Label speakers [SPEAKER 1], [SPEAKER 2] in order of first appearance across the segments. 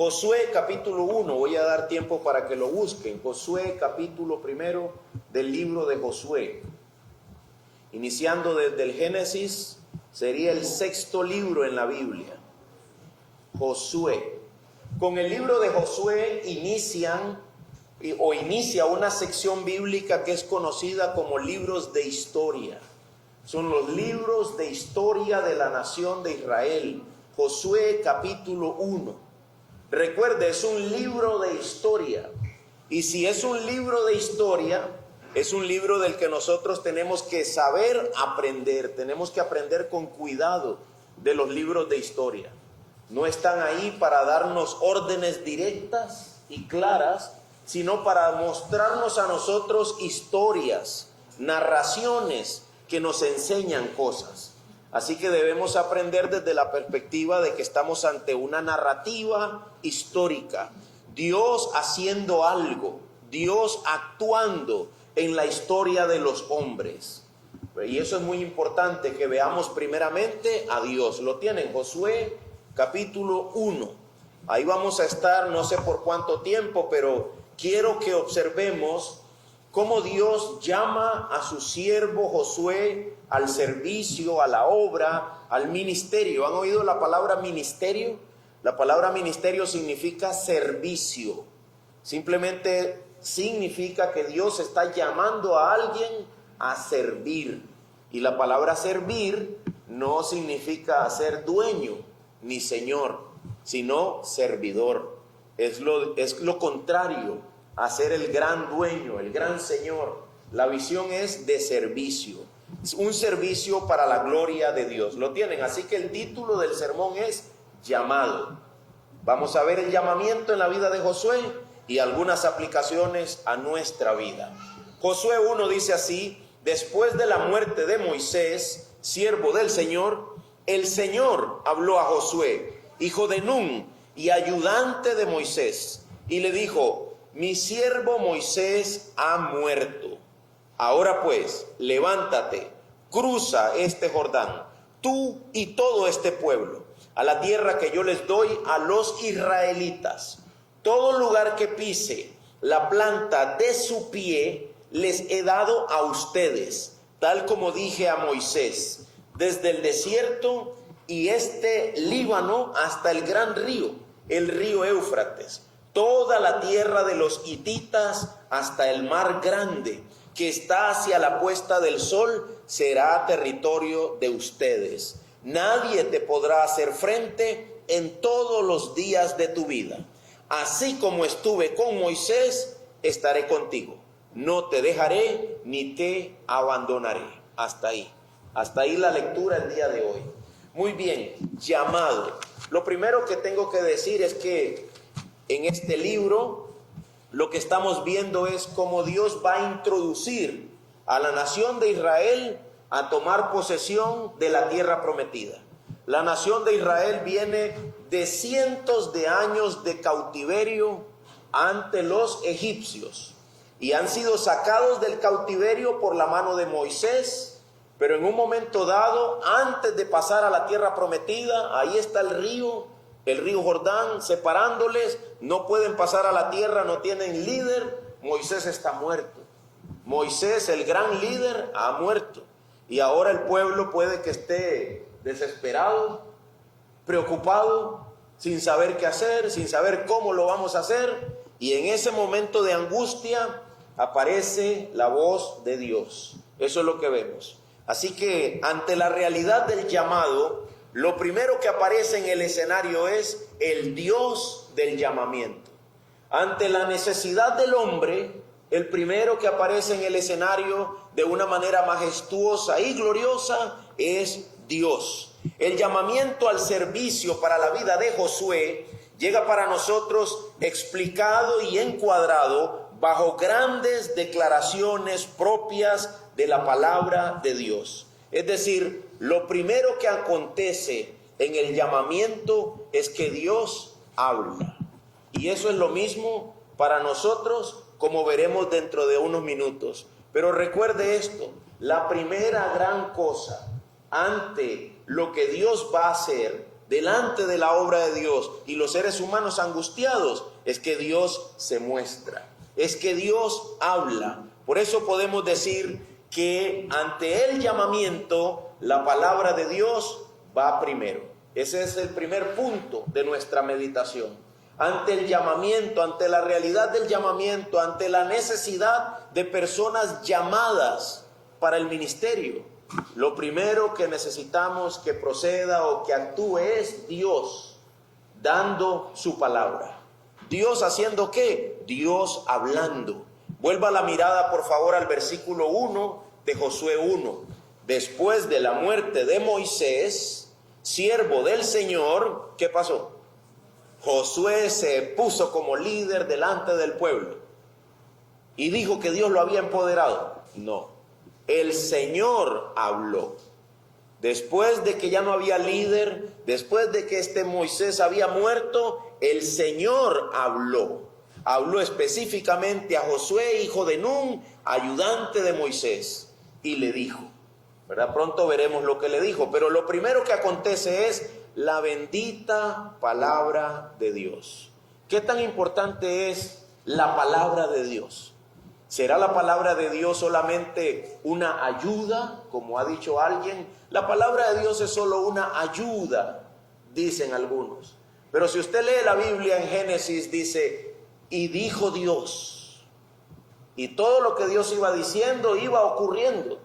[SPEAKER 1] Josué capítulo 1, voy a dar tiempo para que lo busquen. Josué capítulo 1 del libro de Josué. Iniciando desde el Génesis, sería el 6.º libro en la Biblia. Josué. Con el libro de Josué inicia una sección bíblica que es conocida como libros de historia. Son los libros de historia de la nación de Israel. Josué capítulo 1. Recuerde, es un libro de historia. Y si es un libro de historia, es un libro del que nosotros tenemos que saber aprender. Tenemos que aprender con cuidado de los libros de historia. No están ahí para darnos órdenes directas y claras, sino para mostrarnos a nosotros historias, narraciones que nos enseñan cosas. Así que debemos aprender desde la perspectiva de que estamos ante una narrativa histórica. Dios haciendo algo, Dios actuando en la historia de los hombres. Y eso es muy importante, que veamos primeramente a Dios. Lo tienen, Josué capítulo 1. Ahí vamos a estar no sé por cuánto tiempo, pero quiero que observemos cómo Dios llama a su siervo Josué al servicio, a la obra, al ministerio. ¿Han oído la palabra ministerio? La palabra ministerio significa servicio. Simplemente significa que Dios está llamando a alguien a servir. Y la palabra servir no significa ser dueño ni señor, sino servidor. Es lo contrario a ser el gran dueño, el gran señor. La visión es de servicio. Es un servicio para la gloria de Dios. Lo tienen, así que el título del sermón es llamado. Vamos a ver el llamamiento en la vida de Josué y algunas aplicaciones a nuestra vida. Josué 1 dice así: después de la muerte de Moisés, siervo del Señor, el Señor habló a Josué, hijo de Nun y ayudante de Moisés, y le dijo: mi siervo Moisés ha muerto. Ahora pues, levántate, cruza este Jordán, tú y todo este pueblo, a la tierra que yo les doy a los israelitas. Todo lugar que pise la planta de su pie les he dado a ustedes, tal como dije a Moisés, desde el desierto y este Líbano hasta el gran río, el río Éufrates, toda la tierra de los hititas hasta el mar grande, que está hacia la puesta del sol, será territorio de ustedes. Nadie te podrá hacer frente en todos los días de tu vida. Así como estuve con Moisés, estaré contigo. No te dejaré ni te abandonaré. Hasta ahí la lectura el día de hoy. Muy bien, llamado. Lo primero que tengo que decir es que en este libro lo que estamos viendo es cómo Dios va a introducir a la nación de Israel a tomar posesión de la tierra prometida. La nación de Israel viene de cientos de años de cautiverio ante los egipcios y han sido sacados del cautiverio por la mano de Moisés, pero en un momento dado, antes de pasar a la tierra prometida, ahí está el río Jordán separándoles, no pueden pasar a la tierra, no tienen líder. Moisés está muerto. Moisés, el gran líder, ha muerto. Y ahora el pueblo puede que esté desesperado, preocupado, sin saber qué hacer, sin saber cómo lo vamos a hacer. Y en ese momento de angustia aparece la voz de Dios. Eso es lo que vemos. Así que ante la realidad del llamado, lo primero que aparece en el escenario es el Dios del llamamiento. Ante la necesidad del hombre, el primero que aparece en el escenario de una manera majestuosa y gloriosa es Dios. El llamamiento al servicio para la vida de Josué llega para nosotros explicado y encuadrado bajo grandes declaraciones propias de la palabra de Dios. Es decir, lo primero que acontece en el llamamiento es que Dios habla. Y eso es lo mismo para nosotros, como veremos dentro de unos minutos. Pero recuerde esto, la primera gran cosa ante lo que Dios va a hacer delante de la obra de Dios y los seres humanos angustiados, es que Dios se muestra, es que Dios habla. Por eso podemos decir que ante el llamamiento, la palabra de Dios va primero. Ese es el primer punto de nuestra meditación. Ante el llamamiento, ante la realidad del llamamiento, ante la necesidad de personas llamadas para el ministerio, lo primero que necesitamos que proceda o que actúe es Dios dando su palabra. ¿Dios haciendo qué? Dios hablando. Vuelva la mirada por favor al versículo 1 de Josué 1. Después de la muerte de Moisés, siervo del Señor, ¿qué pasó? Josué se puso como líder delante del pueblo y dijo que Dios lo había empoderado. No, el Señor habló. Después de que ya no había líder, después de que este Moisés había muerto, el Señor habló. Habló específicamente a Josué, hijo de Nun, ayudante de Moisés, y le dijo, ¿verdad? Pronto veremos lo que le dijo, pero lo primero que acontece es la bendita palabra de Dios. ¿Qué tan importante es la palabra de Dios? ¿Será la palabra de Dios solamente una ayuda, como ha dicho alguien? La palabra de Dios es solo una ayuda, dicen algunos. Pero si usted lee la Biblia en Génesis, dice, y dijo Dios. Y todo lo que Dios iba diciendo iba ocurriendo.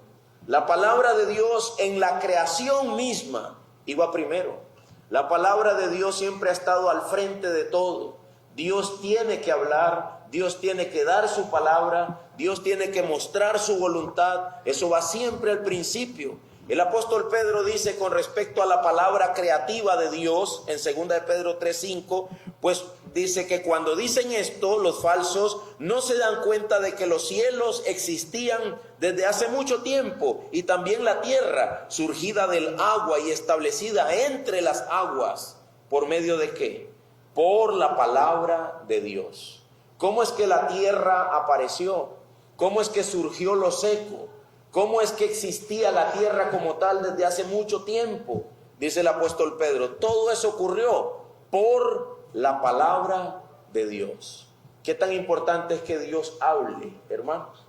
[SPEAKER 1] La palabra de Dios en la creación misma iba primero. La palabra de Dios siempre ha estado al frente de todo. Dios tiene que hablar, Dios tiene que dar su palabra, Dios tiene que mostrar su voluntad. Eso va siempre al principio. El apóstol Pedro dice con respecto a la palabra creativa de Dios en 2 de Pedro 3:5, pues dice que cuando dicen esto, los falsos no se dan cuenta de que los cielos existían desde hace mucho tiempo y también la tierra, surgida del agua y establecida entre las aguas. ¿Por medio de qué? Por la palabra de Dios. ¿Cómo es que la tierra apareció? ¿Cómo es que surgió lo seco? ¿Cómo es que existía la tierra como tal desde hace mucho tiempo? Dice el apóstol Pedro, todo eso ocurrió por la palabra de Dios. ¿Qué tan importante es que Dios hable, hermanos?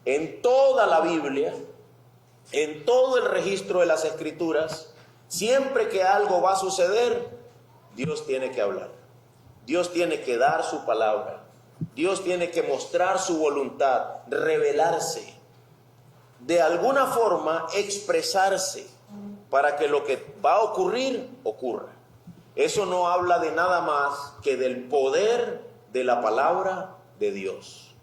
[SPEAKER 1] En toda la Biblia, en todo el registro de las Escrituras, siempre que algo va a suceder, Dios tiene que hablar. Dios tiene que dar su palabra. Dios tiene que mostrar su voluntad, revelarse. De alguna forma expresarse para que lo que va a ocurrir, ocurra. Eso no habla de nada más que del poder de la palabra de Dios.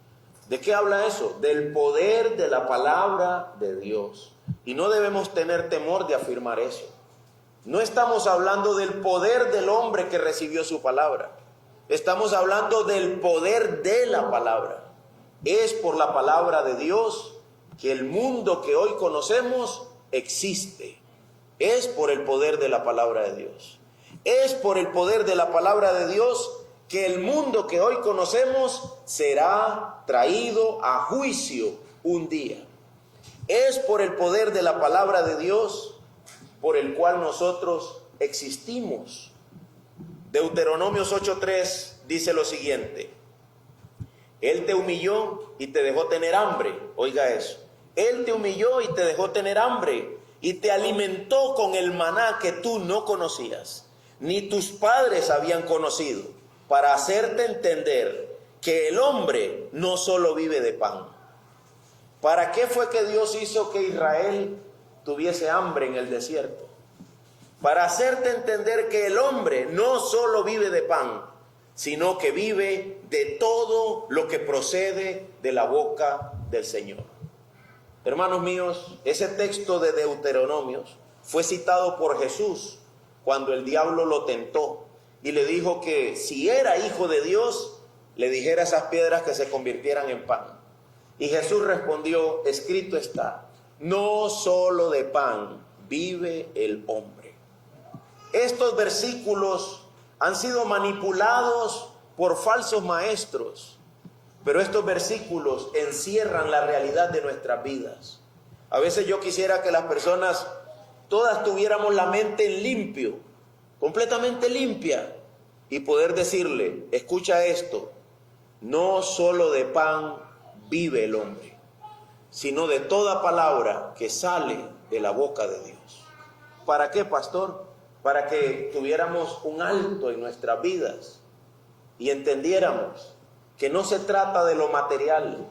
[SPEAKER 1] ¿De qué habla eso? Del poder de la palabra de Dios. Y no debemos tener temor de afirmar eso. No estamos hablando del poder del hombre que recibió su palabra. Estamos hablando del poder de la palabra. Es por la palabra de Dios que el mundo que hoy conocemos existe. Es por el poder de la palabra de Dios. Es por el poder de la palabra de Dios que el mundo que hoy conocemos será traído a juicio un día. Es por el poder de la palabra de Dios por el cual nosotros existimos. Deuteronomios 8:3 dice lo siguiente: Él te humilló y te dejó tener hambre. Oiga eso. Él te humilló y te dejó tener hambre y te alimentó con el maná que tú no conocías, ni tus padres habían conocido, para hacerte entender que el hombre no solo vive de pan. ¿Para qué fue que Dios hizo que Israel tuviese hambre en el desierto? Para hacerte entender que el hombre no solo vive de pan, sino que vive de todo lo que procede de la boca del Señor. Hermanos míos, ese texto de Deuteronomios fue citado por Jesús cuando el diablo lo tentó y le dijo que si era hijo de Dios, le dijera a esas piedras que se convirtieran en pan. Y Jesús respondió, escrito está, no solo de pan vive el hombre. Estos versículos han sido manipulados por falsos maestros, pero estos versículos encierran la realidad de nuestras vidas. A veces yo quisiera que las personas todas tuviéramos la mente en limpio completamente limpia, y poder decirle, escucha esto, no solo de pan vive el hombre, sino de toda palabra que sale de la boca de Dios. ¿Para qué, pastor? Para que tuviéramos un alto en nuestras vidas y entendiéramos que no se trata de lo material,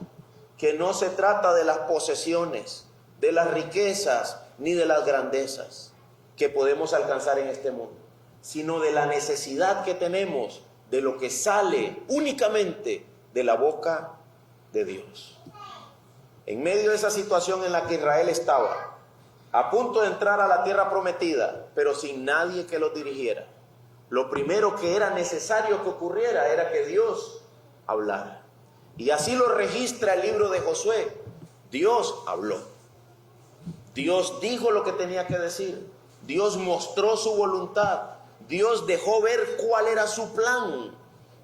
[SPEAKER 1] que no se trata de las posesiones, de las riquezas, ni de las grandezas que podemos alcanzar en este mundo, sino de la necesidad que tenemos de lo que sale únicamente de la boca de Dios. En medio de esa situación en la que Israel estaba, a punto de entrar a la tierra prometida, pero sin nadie que los dirigiera, lo primero que era necesario que ocurriera era que Dios hablara. Y así lo registra el libro de Josué. Dios habló. Dios dijo lo que tenía que decir. Dios mostró su voluntad. Dios dejó ver cuál era su plan.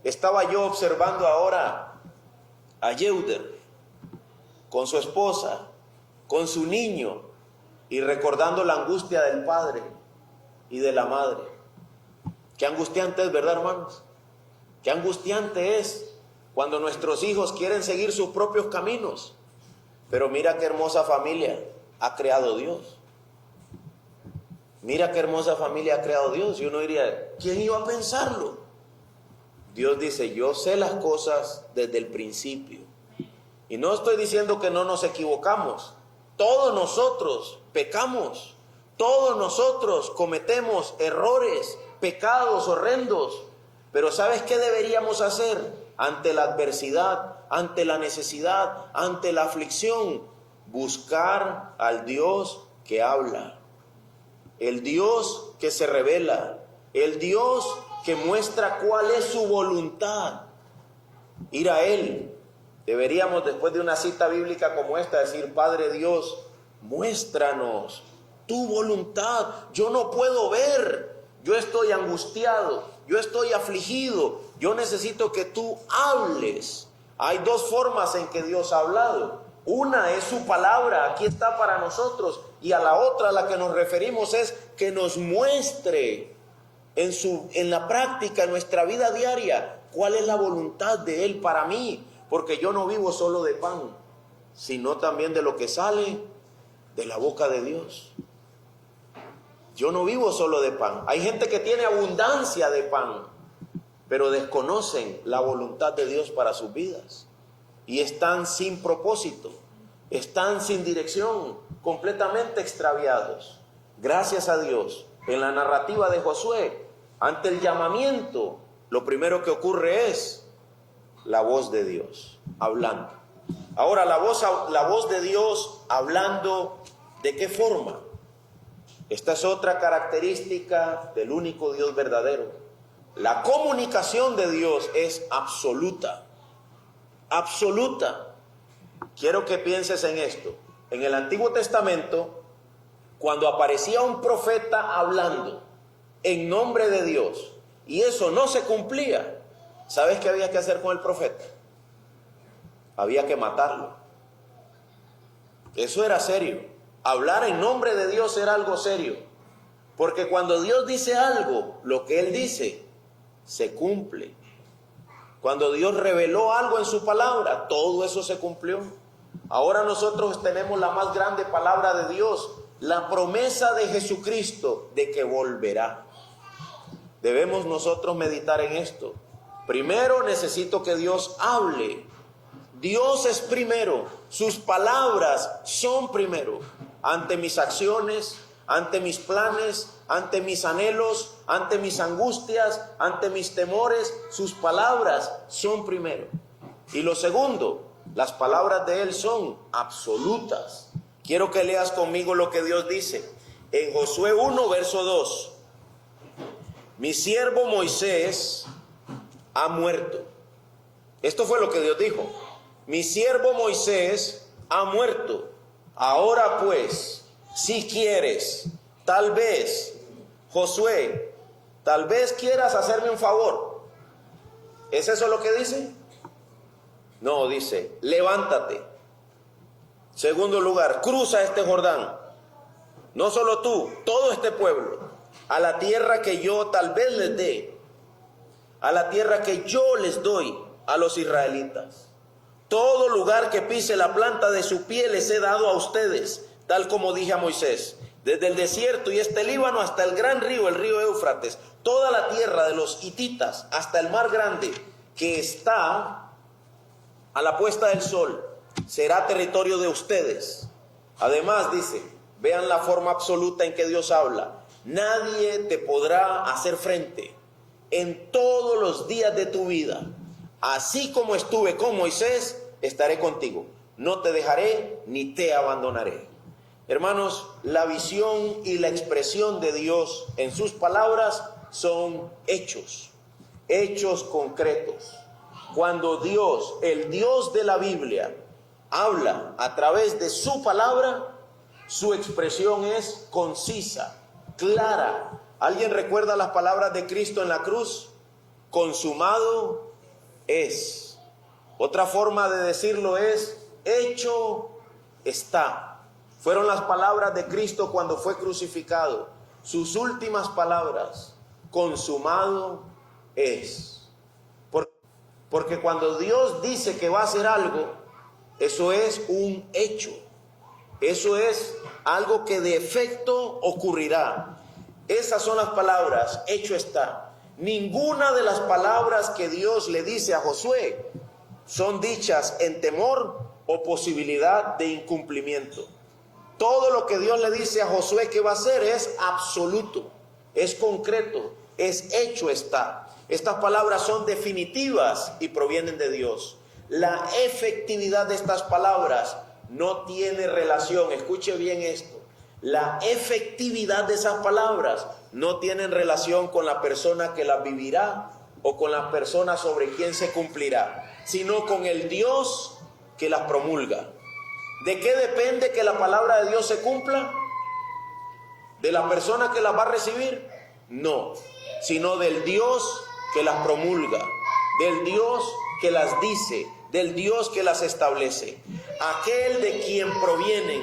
[SPEAKER 1] Estaba yo observando ahora a Yeuder con su esposa, con su niño, y recordando la angustia del padre y de la madre. Qué angustiante es, ¿verdad, hermanos? Qué angustiante es cuando nuestros hijos quieren seguir sus propios caminos. Pero mira qué hermosa familia ha creado Dios. Mira qué hermosa familia ha creado Dios. Y uno diría, ¿quién iba a pensarlo? Dios dice, yo sé las cosas desde el principio. Y no estoy diciendo que no nos equivocamos. Todos nosotros pecamos. Todos nosotros cometemos errores, pecados horrendos. Pero ¿sabes qué deberíamos hacer ante la adversidad, ante la necesidad, ante la aflicción? Buscar al Dios que habla, el Dios que se revela, el Dios que muestra cuál es su voluntad. Ir a Él. Deberíamos, después de una cita bíblica como esta, decir, Padre Dios, muéstranos tu voluntad. Yo no puedo ver, yo estoy angustiado, yo estoy afligido, yo necesito que tú hables. Hay dos formas en que Dios ha hablado. Una es su palabra, aquí está para nosotros, y a la otra a la que nos referimos es que nos muestre en la práctica, en nuestra vida diaria, cuál es la voluntad de Él para mí, porque yo no vivo solo de pan, sino también de lo que sale de la boca de Dios. Yo no vivo solo de pan. Hay gente que tiene abundancia de pan, pero desconocen la voluntad de Dios para sus vidas. Y están sin propósito, están sin dirección, completamente extraviados. Gracias a Dios, en la narrativa de Josué, ante el llamamiento, lo primero que ocurre es la voz de Dios hablando. Ahora, la voz de Dios hablando, ¿de qué forma? Esta es otra característica del único Dios verdadero. La comunicación de Dios es absoluta. Absoluta. Quiero que pienses en esto. En el Antiguo Testamento, cuando aparecía un profeta hablando en nombre de Dios y eso no se cumplía, ¿sabes qué había que hacer con el profeta? Había que matarlo. Eso era serio. Hablar en nombre de Dios era algo serio. Porque cuando Dios dice algo, lo que Él dice se cumple. Cuando Dios reveló algo en su palabra, todo eso se cumplió. Ahora nosotros tenemos la más grande palabra de Dios, la promesa de Jesucristo de que volverá. Debemos nosotros meditar en esto. Primero necesito que Dios hable. Dios es primero, sus palabras son primero. Ante mis acciones, ante mis planes, ante mis anhelos, ante mis angustias, ante mis temores, sus palabras son primero. Y lo segundo, las palabras de Él son absolutas. Quiero que leas conmigo lo que Dios dice en Josué 1, verso 2. Mi siervo Moisés ha muerto. Esto fue lo que Dios dijo. Mi siervo Moisés ha muerto. Ahora pues, si quieres, tal vez, Josué, tal vez quieras hacerme un favor. ¿Es eso lo que dice? No, dice, levántate. Segundo lugar, cruza este Jordán. No solo tú, todo este pueblo. a la tierra que yo tal vez les dé, a la tierra que yo les doy a los israelitas. Todo lugar que pise la planta de su pie les he dado a ustedes, tal como dije a Moisés, desde el desierto y este Líbano hasta el gran río, el río Éufrates, toda la tierra de los hititas hasta el mar grande que está a la puesta del sol, será territorio de ustedes. Además dice, vean la forma absoluta en que Dios habla, nadie te podrá hacer frente en todos los días de tu vida. Así como estuve con Moisés, estaré contigo. No te dejaré ni te abandonaré. Hermanos, la visión y la expresión de Dios en sus palabras son hechos, hechos concretos. Cuando Dios, el Dios de la Biblia, habla a través de su palabra, su expresión es concisa, clara. ¿Alguien recuerda las palabras de Cristo en la cruz? Consumado es. Otra forma de decirlo es, hecho está. Fueron las palabras de Cristo cuando fue crucificado. Sus últimas palabras, consumado es. Porque cuando Dios dice que va a hacer algo, eso es un hecho. Eso es algo que de efecto ocurrirá. Esas son las palabras, hecho está. Ninguna de las palabras que Dios le dice a Josué son dichas en temor o posibilidad de incumplimiento. Todo lo que Dios le dice a Josué que va a hacer es absoluto, es concreto, es hecho está. Estas palabras son definitivas y provienen de Dios. La efectividad de estas palabras no tiene relación, escuche bien esto, la efectividad de esas palabras no tiene relación con la persona que las vivirá o con la persona sobre quien se cumplirá, sino con el Dios que las promulga. ¿De qué depende que la palabra de Dios se cumpla? ¿De la persona que las va a recibir? No, sino del Dios que las promulga, del Dios que las dice, del Dios que las establece. Aquel de quien provienen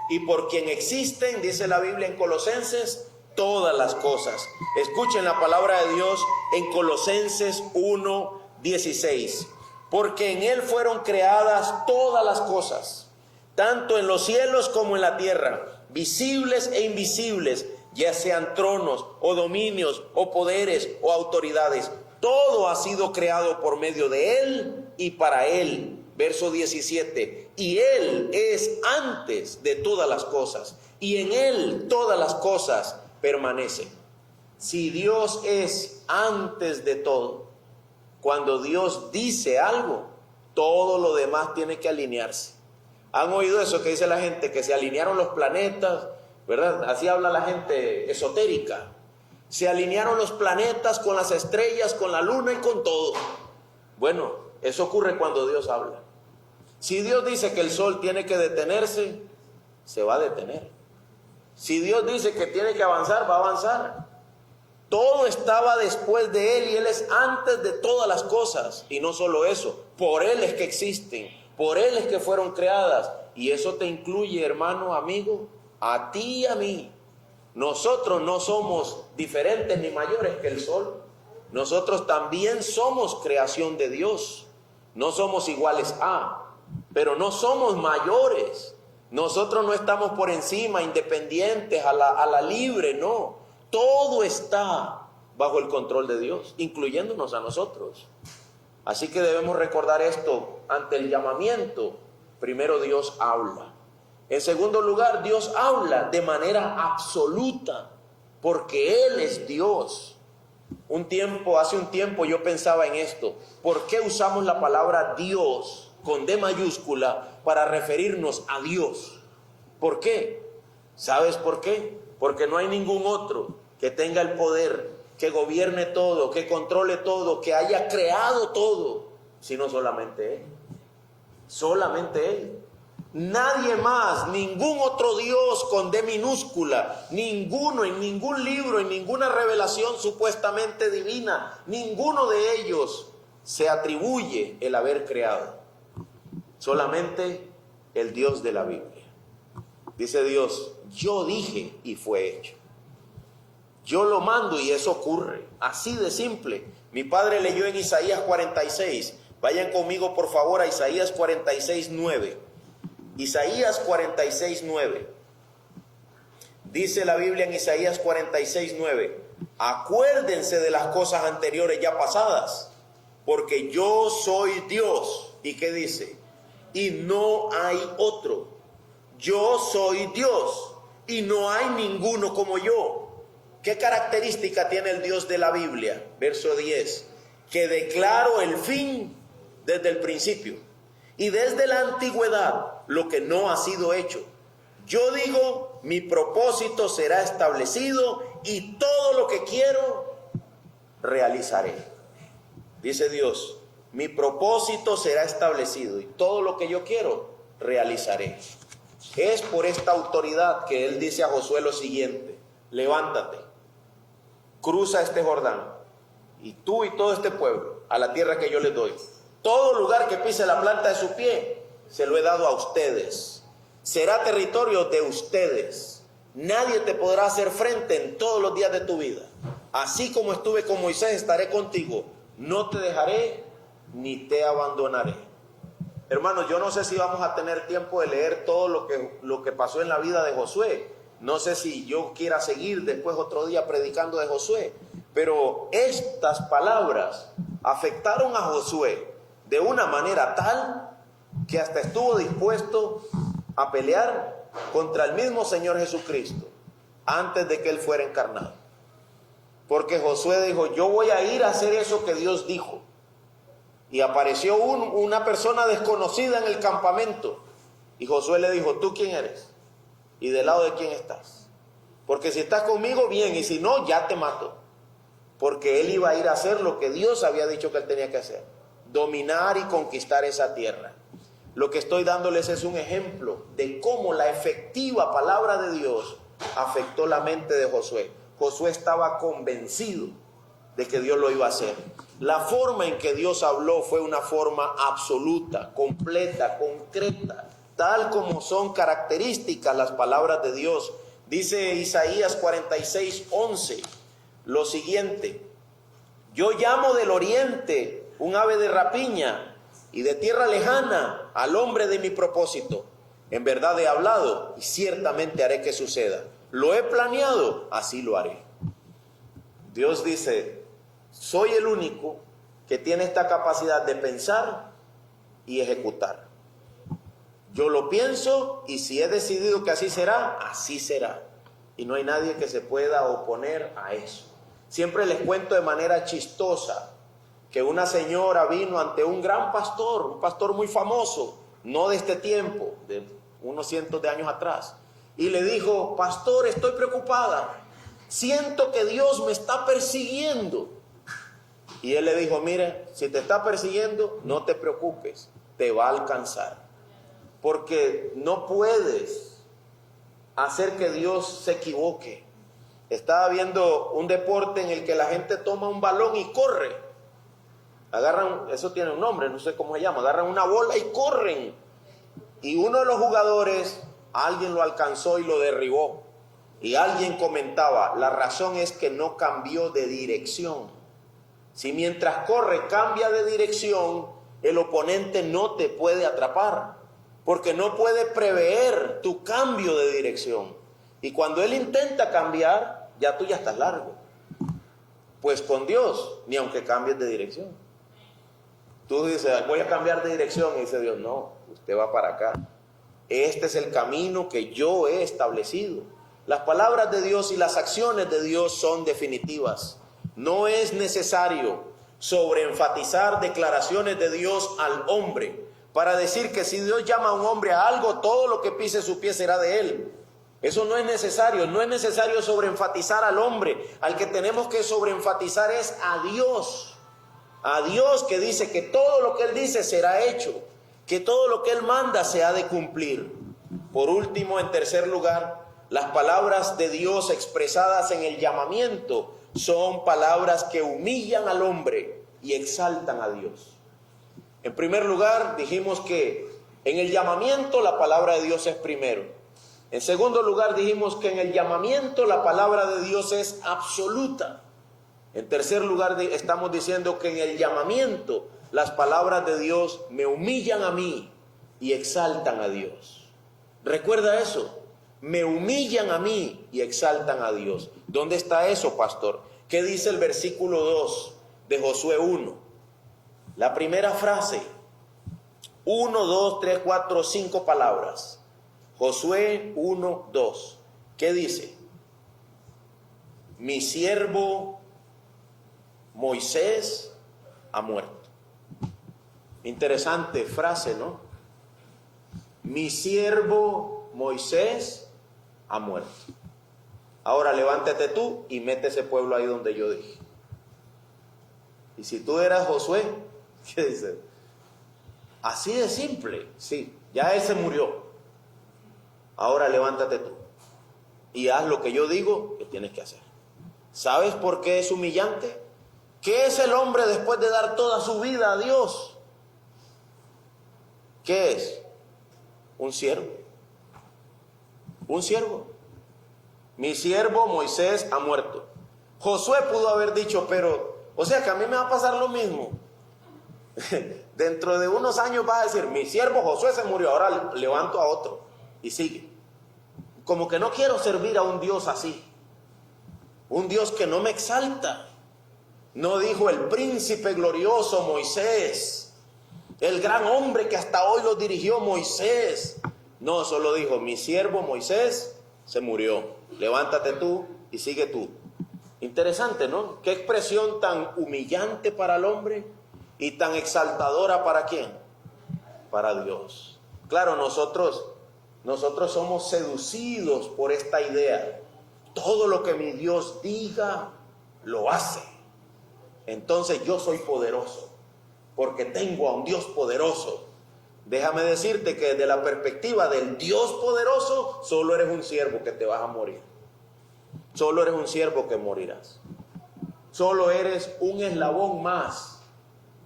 [SPEAKER 1] y por quien existen, dice la Biblia en Colosenses, todas las cosas. Escuchen la palabra de Dios en Colosenses 1:16. Porque en Él fueron creadas todas las cosas, tanto en los cielos como en la tierra, visibles e invisibles, ya sean tronos o dominios o poderes o autoridades. Todo ha sido creado por medio de Él y para Él. Verso 17. Y Él es antes de todas las cosas, y en Él todas las cosas permanecen. Si Dios es antes de todo, cuando Dios dice algo, todo lo demás tiene que alinearse. ¿Han oído eso que dice la gente? Que se alinearon los planetas, ¿verdad? Así habla la gente esotérica. Se alinearon los planetas con las estrellas, con la luna y con todo. Bueno, eso ocurre cuando Dios habla. Si Dios dice que el sol tiene que detenerse, se va a detener. Si Dios dice que tiene que avanzar, va a avanzar. Todo estaba después de Él y Él es antes de todas las cosas. Y no solo eso, por Él es que existen, por Él es que fueron creadas. Y eso te incluye, hermano, amigo, a ti y a mí. Nosotros no somos diferentes ni mayores que el sol. Nosotros también somos creación de Dios. No somos iguales a, pero no somos mayores. Nosotros no estamos por encima, independientes, a la libre, no. Todo está bajo el control de Dios, incluyéndonos a nosotros. Así que debemos recordar esto ante el llamamiento. Primero, Dios habla. En segundo lugar, Dios habla de manera absoluta, porque Él es Dios. Hace un tiempo yo pensaba en esto. ¿Por qué usamos la palabra Dios con D mayúscula para referirnos a Dios? ¿Por qué? ¿Sabes por qué? Porque no hay ningún otro que tenga el poder, que gobierne todo, que controle todo, que haya creado todo, sino solamente Él. Solamente Él. Nadie más, ningún otro Dios con D minúscula, ninguno, en ningún libro, en ninguna revelación supuestamente divina, ninguno de ellos se atribuye el haber creado. Solamente el Dios de la Biblia. Dice Dios, yo dije y fue hecho. Yo lo mando y eso ocurre. Así de simple. Mi padre leyó en Isaías 46. Vayan conmigo por favor a Isaías 46, 9. Isaías 46, 9. Dice la Biblia en Isaías 46, 9. Acuérdense de las cosas anteriores ya pasadas, porque yo soy Dios. ¿Y qué dice? Y no hay otro. Yo soy Dios y no hay ninguno como yo. ¿Qué característica tiene el Dios de la Biblia? Verso 10. Que declaro el fin desde el principio y desde la antigüedad lo que no ha sido hecho. Yo digo, mi propósito será establecido y todo lo que quiero realizaré. Dice Dios, mi propósito será establecido y todo lo que yo quiero realizaré. Es por esta autoridad que él dice a Josué lo siguiente: levántate, cruza este Jordán, y tú y todo este pueblo a la tierra que yo les doy. Todo lugar que pise la planta de su pie, se lo he dado a ustedes. Será territorio de ustedes. Nadie te podrá hacer frente en todos los días de tu vida. Así como estuve con Moisés, estaré contigo. No te dejaré ni te abandonaré. Hermanos, yo no sé si vamos a tener tiempo de leer todo lo que pasó en la vida de Josué. No sé si yo quiera seguir después otro día predicando de Josué. Pero estas palabras afectaron a Josué de una manera tal que hasta estuvo dispuesto a pelear contra el mismo Señor Jesucristo antes de que Él fuera encarnado. Porque Josué dijo, yo voy a ir a hacer eso que Dios dijo. Y apareció una persona desconocida en el campamento. Y Josué le dijo, ¿tú quién eres? ¿Y del lado de quién estás? Porque si estás conmigo, bien, y si no, ya te mato. Porque él iba a ir a hacer lo que Dios había dicho que él tenía que hacer: dominar y conquistar esa tierra. Lo que estoy dándoles es un ejemplo de cómo la efectiva palabra de Dios afectó la mente de Josué. Josué estaba convencido de que Dios lo iba a hacer. La forma en que Dios habló fue una forma absoluta, completa, concreta, tal como son características las palabras de Dios. Dice Isaías 46, 11, lo siguiente: yo llamo del oriente un ave de rapiña y de tierra lejana al hombre de mi propósito. En verdad he hablado y ciertamente haré que suceda. Lo he planeado, así lo haré. Dios dice, soy el único que tiene esta capacidad de pensar y ejecutar. Yo lo pienso y si he decidido que así será, así será. Y no hay nadie que se pueda oponer a eso. Siempre les cuento de manera chistosa que una señora vino ante un gran pastor, un pastor muy famoso, no de este tiempo, de unos cientos de años atrás, y le dijo, pastor, estoy preocupada, siento que Dios me está persiguiendo. Y él le dijo, mire, si te está persiguiendo, no te preocupes, te va a alcanzar. Porque no puedes hacer que Dios se equivoque. Estaba viendo un deporte en el que la gente toma un balón y corre. Agarran, eso tiene un nombre, no sé cómo se llama, agarran una bola y corren. Y uno de los jugadores, alguien lo alcanzó y lo derribó. Y alguien comentaba, la razón es que no cambió de dirección. Si mientras corre cambia de dirección, el oponente no te puede atrapar, porque no puede prever tu cambio de dirección. Y cuando él intenta cambiar, ya tú ya estás largo. Pues con Dios, ni aunque cambies de dirección. Tú dices, voy a cambiar de dirección, y dice Dios, no, usted va para acá. Este es el camino que yo he establecido. Las palabras de Dios y las acciones de Dios son definitivas. No es necesario sobreenfatizar declaraciones de Dios al hombre para decir que si Dios llama a un hombre a algo, todo lo que pise su pie será de él. Eso no es necesario. No es necesario sobreenfatizar al hombre. Al que tenemos que sobreenfatizar es a Dios. A Dios, que dice que todo lo que Él dice será hecho, que todo lo que Él manda se ha de cumplir. Por último, en tercer lugar, las palabras de Dios expresadas en el llamamiento son palabras que humillan al hombre y exaltan a Dios. En primer lugar, dijimos que en el llamamiento la palabra de Dios es primero. En segundo lugar, dijimos que en el llamamiento la palabra de Dios es absoluta. En tercer lugar, estamos diciendo que en el llamamiento las palabras de Dios me humillan a mí y exaltan a Dios. Recuerda eso, me humillan a mí y exaltan a Dios. ¿Dónde está eso, pastor? ¿Qué dice el versículo 2 de Josué 1? La primera frase, 1, 2, 3, 4, 5 palabras. Josué 1, 2. ¿Qué dice? Mi siervo Moisés ha muerto. Interesante frase, ¿no? Mi siervo Moisés ha muerto. Ahora levántate tú y mete ese pueblo ahí donde yo dije. Y si tú eras Josué, ¿qué dice? Así de simple, sí, ya él se murió. Ahora levántate tú y haz lo que yo digo que tienes que hacer. ¿Sabes por qué es humillante? ¿Qué es el hombre después de dar toda su vida a Dios? ¿Qué es? Un siervo. Un siervo. Mi siervo Moisés ha muerto. Josué pudo haber dicho, pero, o sea que a mí me va a pasar lo mismo. Dentro de unos años vas a decir, mi siervo Josué se murió, ahora levanto a otro. Y sigue. Como que no quiero servir a un Dios así. Un Dios que no me exalta. No dijo el príncipe glorioso Moisés, el gran hombre que hasta hoy lo dirigió Moisés. No, solo dijo, mi siervo Moisés se murió. Levántate tú y sigue tú. Interesante, ¿no? Qué expresión tan humillante para el hombre y tan exaltadora para ¿quién? Para Dios. Claro, nosotros somos seducidos por esta idea. Todo lo que mi Dios diga, lo hace. Entonces yo soy poderoso, porque tengo a un Dios poderoso. Déjame decirte que desde la perspectiva del Dios poderoso, solo eres un siervo que te vas a morir. Solo eres un siervo que morirás. Solo eres un eslabón más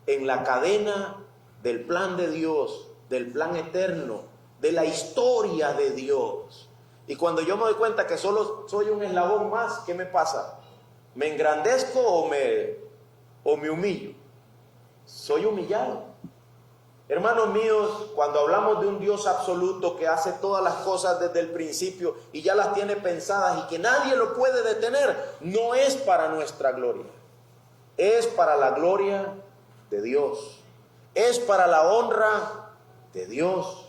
[SPEAKER 1] en la cadena del plan de Dios, del plan eterno, de la historia de Dios. Y cuando yo me doy cuenta que solo soy un eslabón más, ¿qué me pasa? ¿Me engrandezco o me humillo? Soy humillado. Hermanos míos, cuando hablamos de un Dios absoluto que hace todas las cosas desde el principio y ya las tiene pensadas y que nadie lo puede detener, no es para nuestra gloria, es para la gloria de Dios, es para la honra de Dios,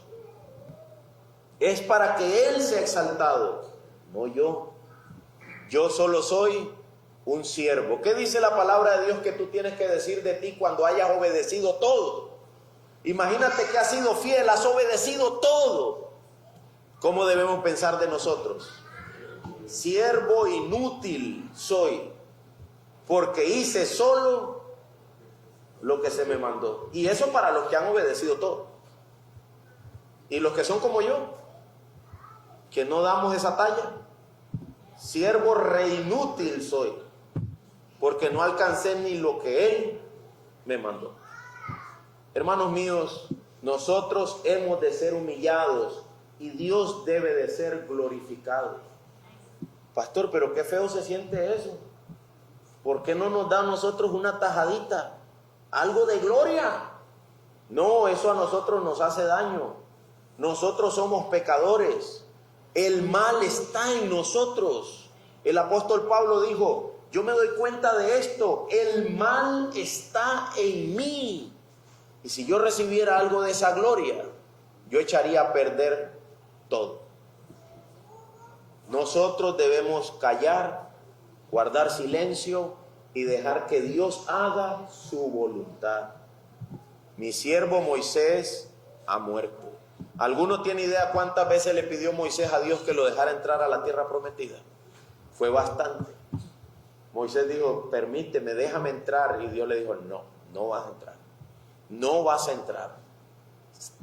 [SPEAKER 1] es para que Él sea exaltado, no yo. Yo solo soy un siervo. ¿Qué dice la palabra de Dios que tú tienes que decir de ti cuando hayas obedecido todo? Imagínate que has sido fiel, has obedecido todo. ¿Cómo debemos pensar de nosotros? Siervo inútil soy, porque hice solo lo que se me mandó. Y eso para los que han obedecido todo. Y los que son como yo, que no damos esa talla. Siervo re inútil soy, porque no alcancé ni lo que Él me mandó. Hermanos míos, nosotros hemos de ser humillados y Dios debe de ser glorificado. Pastor, pero qué feo se siente eso. ¿Por qué no nos da a nosotros una tajadita? Algo de gloria. No, eso a nosotros nos hace daño. Nosotros somos pecadores. El mal está en nosotros. El apóstol Pablo dijo, yo me doy cuenta de esto, el mal está en mí. Y si yo recibiera algo de esa gloria, yo echaría a perder todo. Nosotros debemos callar, guardar silencio y dejar que Dios haga su voluntad. Mi siervo Moisés ha muerto. ¿Alguno tiene idea cuántas veces le pidió Moisés a Dios que lo dejara entrar a la tierra prometida? Fue bastante. Moisés dijo, permíteme, déjame entrar. Y Dios le dijo, no, no vas a entrar. No vas a entrar.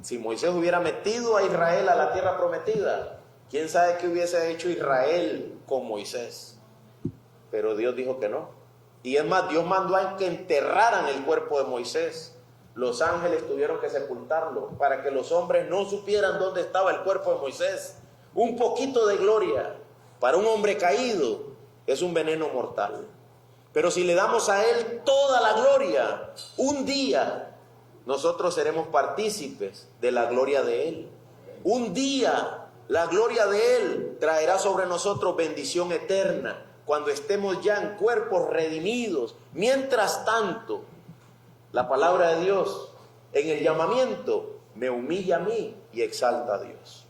[SPEAKER 1] Si Moisés hubiera metido a Israel a la tierra prometida, quién sabe qué hubiese hecho Israel con Moisés. Pero Dios dijo que no. Y es más, Dios mandó a que enterraran el cuerpo de Moisés. Los ángeles tuvieron que sepultarlo para que los hombres no supieran dónde estaba el cuerpo de Moisés. Un poquito de gloria para un hombre caído es un veneno mortal. Pero si le damos a Él toda la gloria, un día nosotros seremos partícipes de la gloria de Él. Un día la gloria de Él traerá sobre nosotros bendición eterna cuando estemos ya en cuerpos redimidos. Mientras tanto, la palabra de Dios en el llamamiento me humilla a mí y exalta a Dios.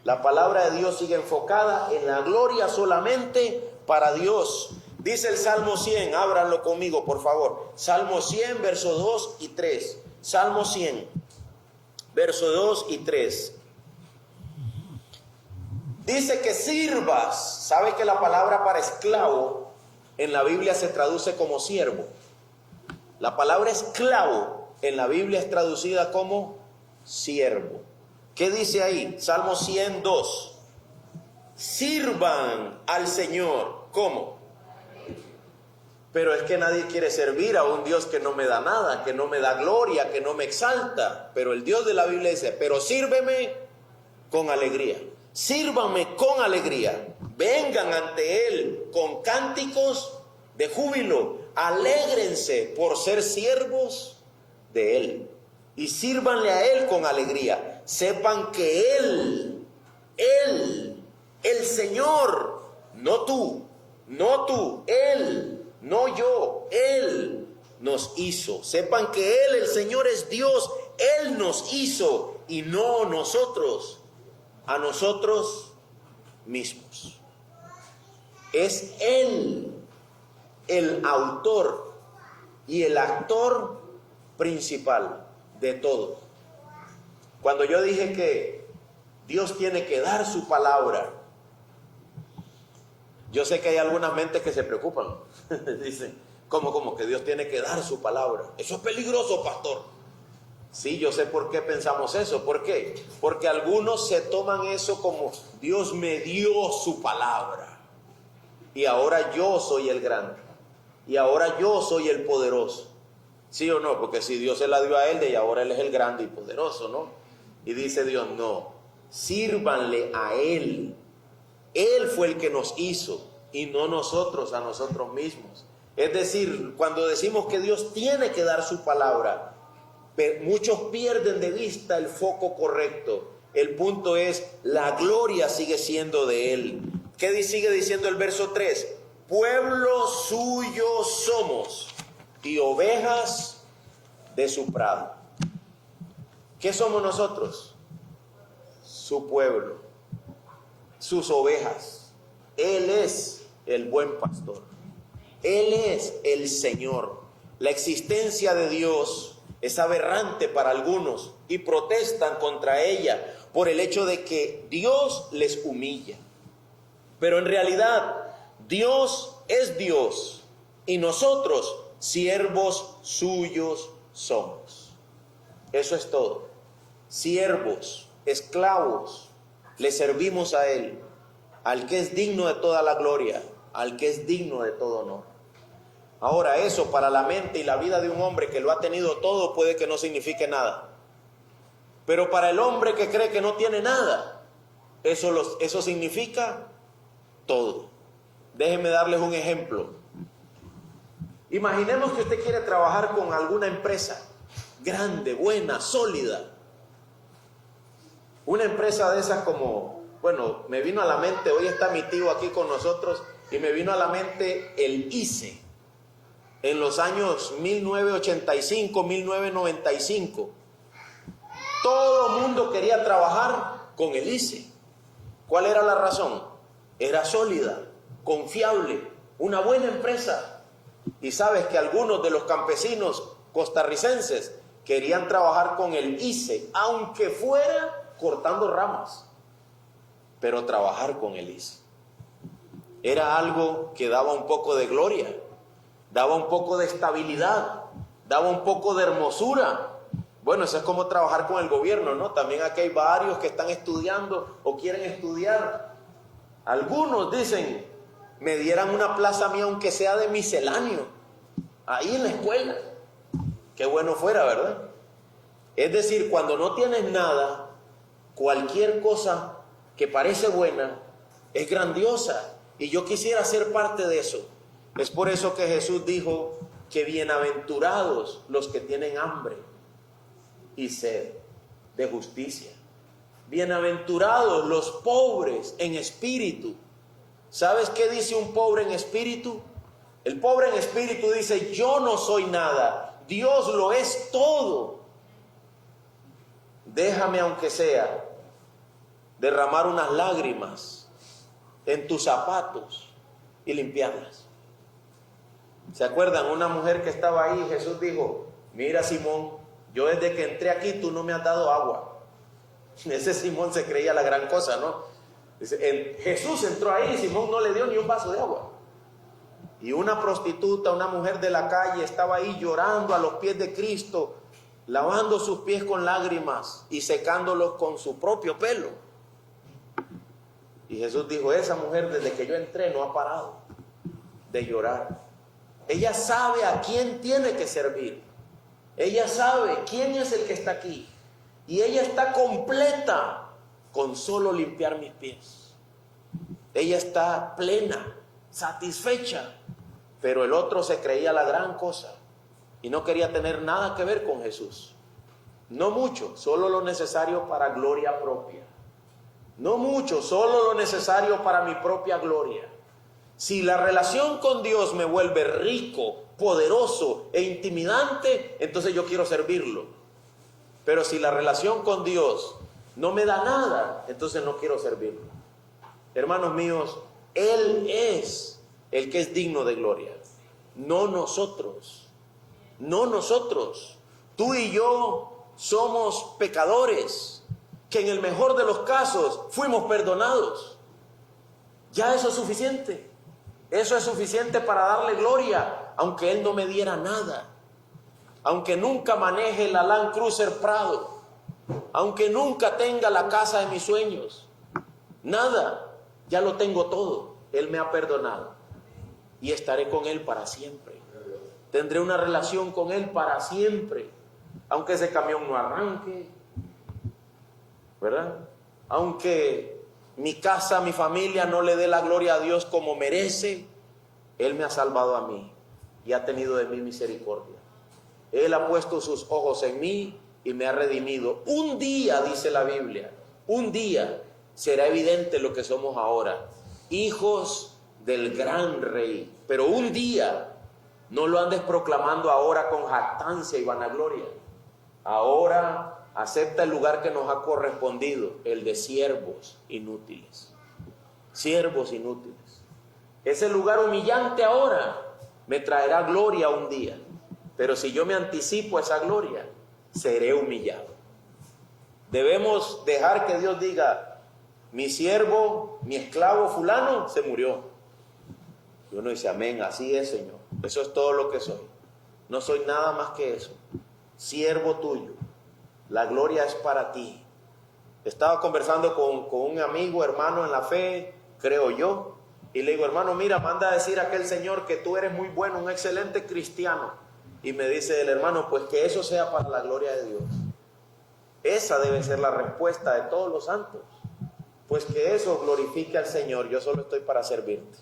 [SPEAKER 1] La palabra de Dios sigue enfocada en la gloria solamente para Dios. Dice el Salmo 100, ábranlo conmigo por favor. Salmo 100, verso 2 y 3. Salmo 100, verso 2 y 3. Dice que sirvas. ¿Sabe que la palabra para esclavo en la Biblia se traduce como siervo? La palabra esclavo en la Biblia es traducida como siervo. ¿Qué dice ahí? Salmo 102. Sirvan al Señor. ¿Cómo? Pero es que nadie quiere servir a un Dios que no me da nada, que no me da gloria, que no me exalta. Pero el Dios de la Biblia dice, pero sírveme con alegría. Sírvanme con alegría. Vengan ante Él con cánticos de júbilo. Alégrense por ser siervos de Él. Y sírvanle a Él con alegría. Sepan que Él, el Señor, no tú, Él, no yo, Él nos hizo. Sepan que Él, el Señor, es Dios. Él nos hizo y no nosotros a nosotros mismos. Es Él el autor y el actor principal de todo. Cuando yo dije que Dios tiene que dar su palabra, yo sé que hay algunas mentes que se preocupan. Dicen, ¿cómo que Dios tiene que dar su palabra? Eso es peligroso, pastor. Sí, yo sé por qué pensamos eso. ¿Por qué? Porque algunos se toman eso como Dios me dio su palabra y ahora yo soy el grande y ahora yo soy el poderoso. ¿Sí o no? Porque si Dios se la dio a él y ahora él es el grande y poderoso, ¿no? Y dice Dios, no, sírvanle a Él. Él fue el que nos hizo y no nosotros a nosotros mismos. Es decir, cuando decimos que Dios tiene que dar su palabra, muchos pierden de vista el foco correcto. El punto es, la gloria sigue siendo de Él. ¿Qué sigue diciendo el verso 3? Pueblo suyo somos y ovejas de su prado. ¿Qué somos nosotros? Su pueblo, sus ovejas. Él es el buen pastor. Él es el Señor. La existencia de Dios es aberrante para algunos y protestan contra ella por el hecho de que Dios les humilla. Pero en realidad Dios es Dios y nosotros siervos suyos somos. Eso es todo. Siervos, esclavos, le servimos a Él, al que es digno de toda la gloria, al que es digno de todo honor. Ahora, eso para la mente y la vida de un hombre que lo ha tenido todo puede que no signifique nada. Pero para el hombre que cree que no tiene nada, eso significa todo. Déjenme darles un ejemplo. Imaginemos que usted quiere trabajar con alguna empresa grande, buena, sólida. Una empresa de esas como, bueno, me vino a la mente, hoy está mi tío aquí con nosotros, y me vino a la mente el ICE. En los años 1985, 1995, todo el mundo quería trabajar con el ICE. ¿Cuál era la razón? Era sólida, confiable, una buena empresa. Y sabes que algunos de los campesinos costarricenses querían trabajar con el ICE, aunque fuera cortando ramas, pero trabajar con el ICE era algo que daba un poco de gloria, daba un poco de estabilidad, daba un poco de hermosura. Bueno, eso es como trabajar con el gobierno, ¿no? También aquí hay varios que están estudiando o quieren estudiar. Algunos dicen, me dieran una plaza mía aunque sea de misceláneo, ahí en la escuela. Qué bueno fuera, ¿verdad? Es decir, cuando no tienes nada, cualquier cosa que parece buena, es grandiosa, y yo quisiera ser parte de eso. Es por eso que Jesús dijo que bienaventurados los que tienen hambre y sed de justicia. Bienaventurados los pobres en espíritu. ¿Sabes qué dice un pobre en espíritu? El pobre en espíritu dice: yo no soy nada, Dios lo es todo. Déjame, aunque sea, derramar unas lágrimas en tus zapatos y limpiarlas. ¿Se acuerdan? Una mujer que estaba ahí, Jesús dijo: mira, Simón, yo desde que entré aquí tú no me has dado agua. Ese Simón se creía la gran cosa, ¿no? Jesús entró ahí y Simón no le dio ni un vaso de agua. Y una prostituta, una mujer de la calle, estaba ahí llorando a los pies de Cristo, lavando sus pies con lágrimas y secándolos con su propio pelo. Y Jesús dijo: esa mujer desde que yo entré no ha parado de llorar. Ella sabe a quién tiene que servir. Ella sabe quién es el que está aquí. Y ella está completa con solo limpiar mis pies. Ella está plena, satisfecha. Pero el otro se creía la gran cosa y no quería tener nada que ver con Jesús. No mucho, solo lo necesario para gloria propia. No mucho, solo lo necesario para mi propia gloria. Si la relación con Dios me vuelve rico, poderoso e intimidante, entonces yo quiero servirlo. Pero si la relación con Dios no me da nada, entonces no quiero servirlo. Hermanos míos, Él es el que es digno de gloria, no nosotros. No nosotros. Tú y yo somos pecadores, que en el mejor de los casos fuimos perdonados. Ya eso es suficiente. Eso es suficiente para darle gloria, aunque Él no me diera nada. Aunque nunca maneje la Land Cruiser Prado, aunque nunca tenga la casa de mis sueños, nada, ya lo tengo todo. Él me ha perdonado y estaré con Él para siempre. Tendré una relación con Él para siempre, aunque ese camión no arranque, ¿verdad? Aunque mi casa, mi familia no le dé la gloria a Dios como merece, Él me ha salvado a mí y ha tenido de mí misericordia. Él ha puesto sus ojos en mí y me ha redimido. Un día, dice la Biblia, un día será evidente lo que somos ahora, hijos del gran Rey. Pero un día, no lo andes proclamando ahora con jactancia y vanagloria. Ahora acepta el lugar que nos ha correspondido, el de siervos inútiles. Siervos inútiles. Ese lugar humillante ahora me traerá gloria un día. Pero si yo me anticipo a esa gloria, seré humillado. Debemos dejar que Dios diga: mi siervo, mi esclavo fulano se murió. Y uno dice: amén, así es, Señor. Eso es todo lo que soy. No soy nada más que eso. Siervo tuyo. La gloria es para ti. Estaba conversando con un amigo, hermano en la fe, creo yo. Y le digo: hermano, mira, manda a decir a aquel señor que tú eres muy bueno, un excelente cristiano. Y me dice el hermano: pues que eso sea para la gloria de Dios. Esa debe ser la respuesta de todos los santos. Pues que eso glorifique al Señor, yo solo estoy para servirte.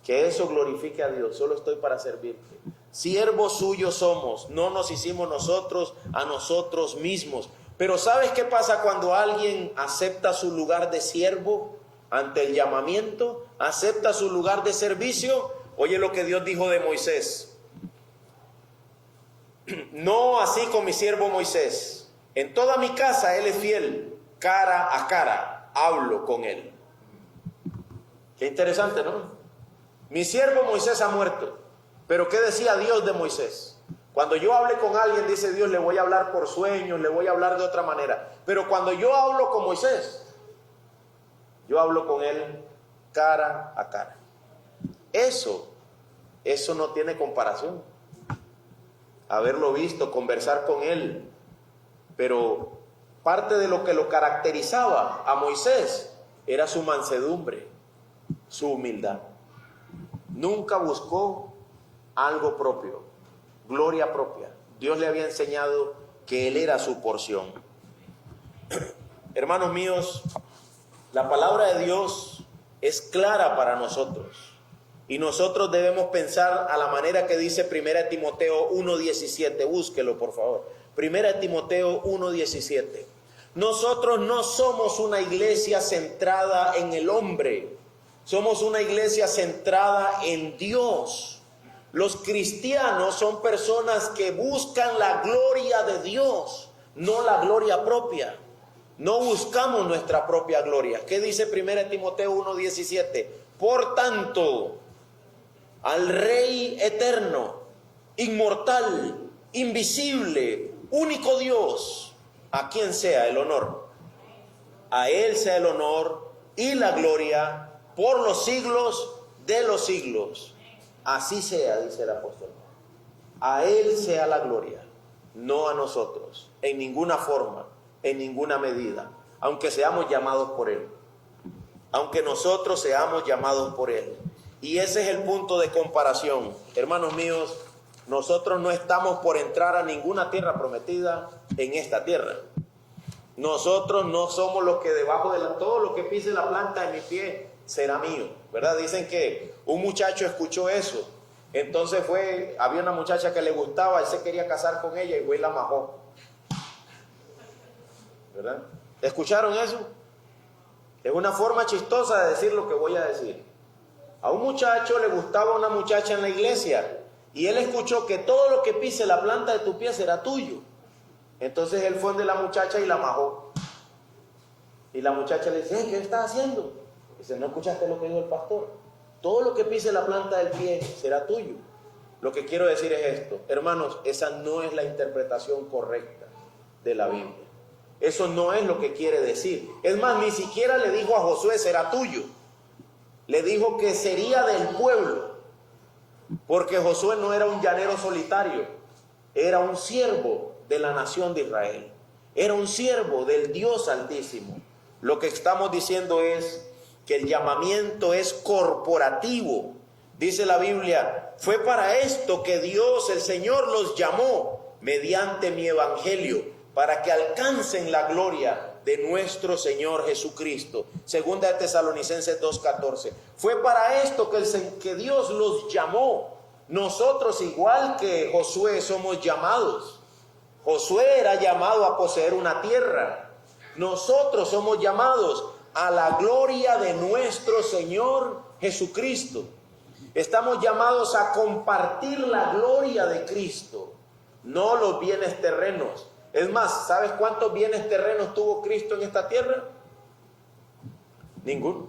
[SPEAKER 1] Que eso glorifique a Dios, solo estoy para servirte. Siervos suyos somos, no nos hicimos nosotros a nosotros mismos. Pero ¿sabes qué pasa cuando alguien acepta su lugar de siervo ante el llamamiento? Acepta su lugar de servicio. Oye lo que Dios dijo de Moisés: no así con mi siervo Moisés. En toda mi casa él es fiel, cara a cara hablo con él. Qué interesante, ¿no? Mi siervo Moisés ha muerto, pero ¿qué decía Dios de Moisés? Cuando yo hable con alguien, dice Dios, le voy a hablar por sueños, le voy a hablar de otra manera. Pero cuando yo hablo con Moisés, yo hablo con él cara a cara. Eso no tiene comparación. Haberlo visto, conversar con él. Pero parte de lo que lo caracterizaba a Moisés era su mansedumbre, su humildad. Nunca buscó algo propio, gloria propia. Dios le había enseñado que él era su porción. Hermanos míos, La palabra de Dios es clara para nosotros. Y nosotros debemos pensar a la manera que dice 1 Timoteo 1:17. Búsquelo, por favor. 1 Timoteo 1:17. Nosotros no somos una iglesia centrada en el hombre. Somos una iglesia centrada en Dios. Los cristianos son personas que buscan la gloria de Dios, no la gloria propia. No buscamos nuestra propia gloria. ¿Qué dice 1 Timoteo 1:17? Por tanto, al Rey eterno, inmortal, invisible, único Dios, a quien sea el honor. A Él sea el honor y la gloria por los siglos de los siglos. Así sea, dice el apóstol. A Él sea la gloria, no a nosotros, en ninguna forma, en ninguna medida, aunque seamos llamados por Él. Aunque nosotros seamos llamados por Él. Y ese es el punto de comparación. Hermanos míos, nosotros no estamos por entrar a ninguna tierra prometida en esta tierra. Nosotros no somos los que debajo de todo lo que pise la planta de mi pie será mío, ¿verdad? Dicen que un muchacho escuchó eso. Entonces había una muchacha que le gustaba, él se quería casar con ella y fue y la majó, ¿verdad? ¿Escucharon eso? Es una forma chistosa de decir lo que voy a decir. A un muchacho le gustaba una muchacha en la iglesia y él escuchó que todo lo que pise la planta de tu pie será tuyo. Entonces él fue de la muchacha y la majó. Y la muchacha le dice: ¿qué estás haciendo? Dice: ¿no escuchaste lo que dijo el pastor? Todo lo que pise la planta del pie será tuyo. Lo que quiero decir es esto, hermanos, esa no es la interpretación correcta de la Biblia. Eso no es lo que quiere decir. Es más, ni siquiera le dijo a Josué: será tuyo. Le dijo que sería del pueblo, porque Josué no era un llanero solitario, era un siervo de la nación de Israel, era un siervo del Dios Altísimo. Lo que estamos diciendo es que el llamamiento es corporativo. Dice la Biblia: fue para esto que Dios, el Señor, los llamó mediante mi evangelio, para que alcancen la gloria de nuestro Señor Jesucristo. Segunda de Tesalonicenses 2:14. Fue para esto que Dios los llamó. Nosotros, igual que Josué, somos llamados. Josué era llamado a poseer una tierra. Nosotros somos llamados a la gloria de nuestro Señor Jesucristo. Estamos llamados a compartir la gloria de Cristo, no los bienes terrenos. Es más, ¿sabes cuántos bienes terrenos tuvo Cristo en esta tierra? Ninguno.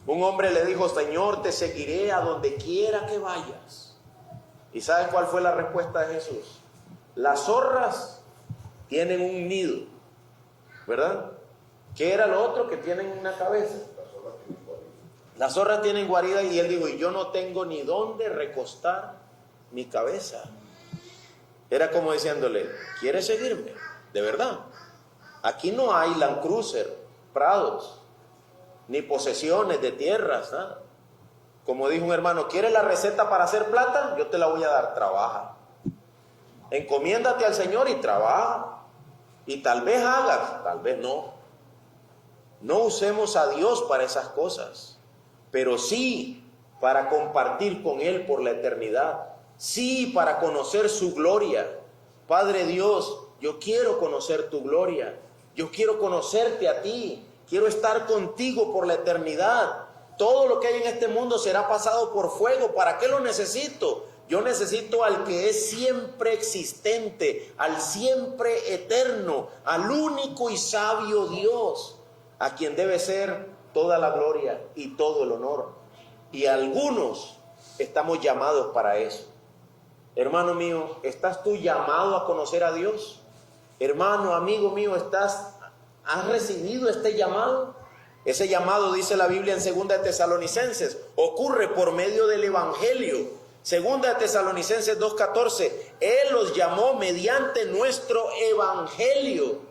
[SPEAKER 1] Un hombre le dijo: Señor, te seguiré a donde quiera que vayas. ¿Y sabes cuál fue la respuesta de Jesús? Las zorras tienen un nido, ¿verdad? ¿Qué era lo otro? Que tienen una cabeza. Las zorras tienen guarida, y él dijo: y yo no tengo ni dónde recostar mi cabeza. Era como diciéndole: ¿quieres seguirme? De verdad. Aquí no hay Land Cruiser, prados, ni posesiones de tierras, nada. Como dijo un hermano: ¿quieres la receta para hacer plata? Yo te la voy a dar, trabaja. Encomiéndate al Señor y trabaja. Y tal vez hagas, tal vez no. No usemos a Dios para esas cosas, pero sí para compartir con Él por la eternidad. Sí, para conocer su gloria. Padre Dios, yo quiero conocer tu gloria. Yo quiero conocerte a ti. Quiero estar contigo por la eternidad. Todo lo que hay en este mundo será pasado por fuego. ¿Para qué lo necesito? Yo necesito al que es siempre existente, al siempre eterno, al único y sabio Dios, a quien debe ser toda la gloria y todo el honor. Y algunos estamos llamados para eso. Hermano mío, ¿estás tú llamado a conocer a Dios? Hermano, amigo mío, ¿has recibido este llamado? Ese llamado, dice la Biblia en 2 de Tesalonicenses, ocurre por medio del evangelio. 2 de Tesalonicenses 2:14, Él los llamó mediante nuestro evangelio.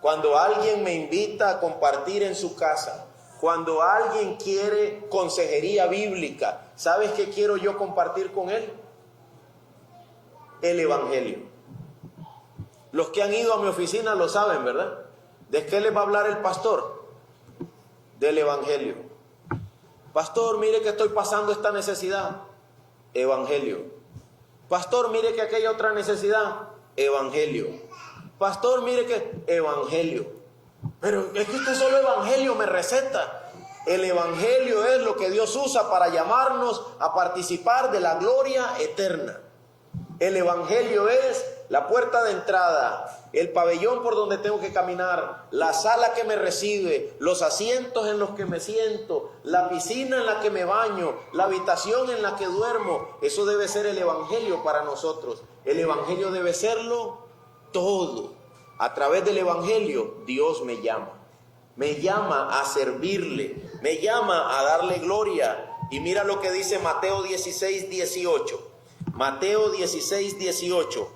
[SPEAKER 1] Cuando alguien me invita a compartir en su casa, cuando alguien quiere consejería bíblica, ¿sabes qué quiero yo compartir con él? El evangelio. Los que han ido a mi oficina lo saben, ¿verdad? ¿De qué les va a hablar el pastor? Del evangelio. Pastor, mire que estoy pasando esta necesidad. Evangelio. Pastor, mire que aquella otra necesidad. Evangelio. Pastor, mire que evangelio. Pero es que usted solo evangelio me receta. El evangelio es lo que Dios usa para llamarnos a participar de la gloria eterna. El evangelio es la puerta de entrada, el pabellón por donde tengo que caminar, la sala que me recibe, los asientos en los que me siento, la piscina en la que me baño, la habitación en la que duermo. Eso debe ser el evangelio para nosotros. El evangelio debe serlo todo. A través del evangelio Dios me llama a servirle, me llama a darle gloria. Y mira lo que dice Mateo 16, 18. Mateo 16, 18.